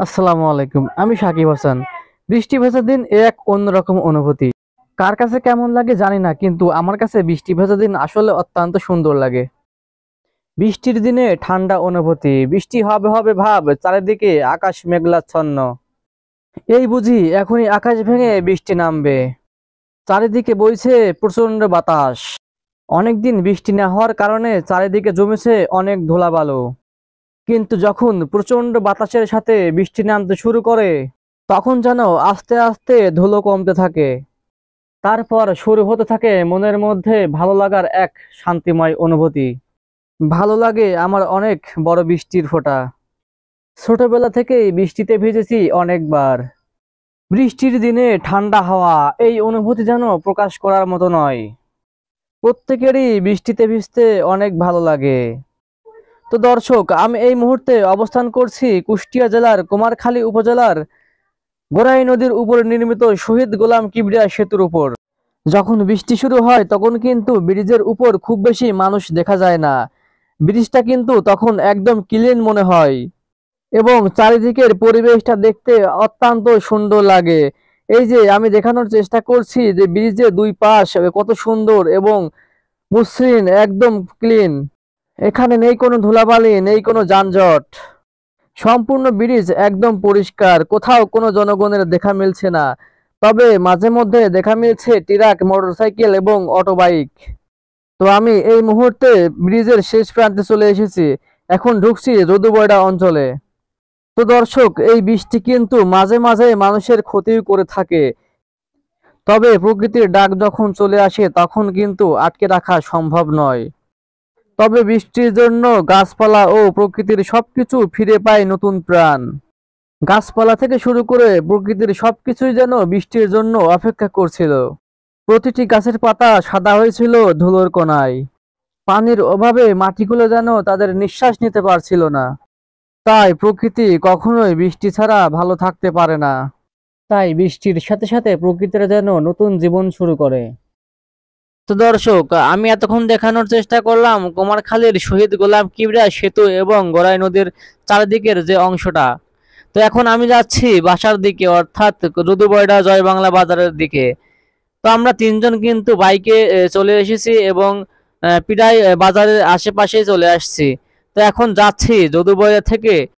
আসসালামু আলাইকুম। আমি সাকিব হাসান। বৃষ্টি ভেজা দিন এক অন্যরকম অনুভূতি। কার কাছে কেমন লাগে জানি না, কিন্তু আমার কাছে বৃষ্টি ভেজা দিন আসলে অত্যন্ত সুন্দর লাগে। বৃষ্টির দিনে ঠান্ডা অনুভূতি, বৃষ্টি হবে হবে ভাব, চারিদিকে আকাশ মেঘাচ্ছন্ন। এই বুঝি এখনই আকাশ ভেঙে বৃষ্টি নামবে। চারিদিকে বইছে প্রচন্ড বাতাস। অনেকদিন বৃষ্টি না হওয়ার কারণে চারিদিকে জমেছে অনেক ধুলাবালু। কিন্তু যখন প্রচন্ড বাতাসের সাথে বৃষ্টি নামতে শুরু করে, তখন যেন আস্তে আস্তে ধুলো কমতে থাকে। তারপর শুরু হতে থাকে মনের মধ্যে ভালো লাগার এক শান্তিময় অনুভূতি। ভালো লাগে আমার অনেক বড় বৃষ্টির ফোঁটা। ছোটবেলা থেকেই বৃষ্টিতে ভিজেছি অনেকবার। বৃষ্টির দিনে ঠান্ডা হাওয়া, এই অনুভূতি যেন প্রকাশ করার মতো নয়। প্রত্যেকেরই বৃষ্টিতে ভিজতে অনেক ভালো লাগে। তো দর্শক, আমি এই মুহূর্তে অবস্থান করছি কুষ্টিয়া জেলার কুমারখালী উপজেলার গোরাই নদীর উপর নির্মিত শহীদ গোলাম কিবরিয়া সেতুর উপর। যখন বৃষ্টি শুরু হয় তখন কিন্তু ব্রিজের উপর খুব বেশি মানুষ দেখা যায় না। ব্রিজটা কিন্তু তখন একদম ক্লিন মনে হয় এবং চারিদিকের পরিবেশটা দেখতে অত্যন্ত সুন্দর লাগে। এই যে আমি দেখানোর চেষ্টা করছি যে ব্রিজের দুই পাশ কত সুন্দর এবং মসৃণ, একদম ক্লিন। এখানে নেই কোনো ধুলাবালি, নেই কোনো যানজট। সম্পূর্ণ ব্রিজ একদম পরিষ্কার, কোথাও কোনো জনগণের দেখা মিলছে না। তবে মাঝে মধ্যে দেখা মিলছে ট্রাক, মোটরসাইকেল এবং অটো বাইক। তো আমি এই মুহূর্তে ব্রিজের শেষ প্রান্তে চলে এসেছি। এখন ঢুকছি যদুবয়ডা অঞ্চলে। তো দর্শক, এই বৃষ্টি কিন্তু মাঝে মাঝে মানুষের ক্ষতি করে থাকে। তবে প্রকৃতির ডাক যখন চলে আসে তখন কিন্তু আটকে রাখা সম্ভব নয়। তবে বৃষ্টির জন্য গাছপালা ও প্রকৃতির সবকিছু ফিরে পায় নতুন প্রাণ। গাছপালা থেকে শুরু করে প্রকৃতির সবকিছুই যেন বৃষ্টির জন্য অপেক্ষা করছিল। প্রতিটি গাছের পাতা সাদা হয়েছিল ধুলোর কণায়। পানির অভাবে মাটিগুলো যেন তাদের নিঃশ্বাস নিতে পারছিল না। তাই প্রকৃতি কখনোই বৃষ্টি ছাড়া ভালো থাকতে পারে না। তাই বৃষ্টির সাথে সাথে প্রকৃতির যেন নতুন জীবন শুরু করে। তো দর্শক, আমি এতক্ষণ দেখানোর চেষ্টা করলাম কুমারখালীর শহীদ গোলাম কিবরিয়া সেতু এবং গড়াই নদীর চারিদিকের যে অংশটা। তো এখন আমি যাচ্ছি বাসার দিকে, অর্থাৎ যদুবয়ডা জয় বাংলা বাজারের দিকে। তো আমরা তিনজন কিন্তু বাইকে চলে এসেছি এবং প্রায় বাজারের আশেপাশেই চলে আসছি। তো এখন যাচ্ছি যদুবয়ডা থেকে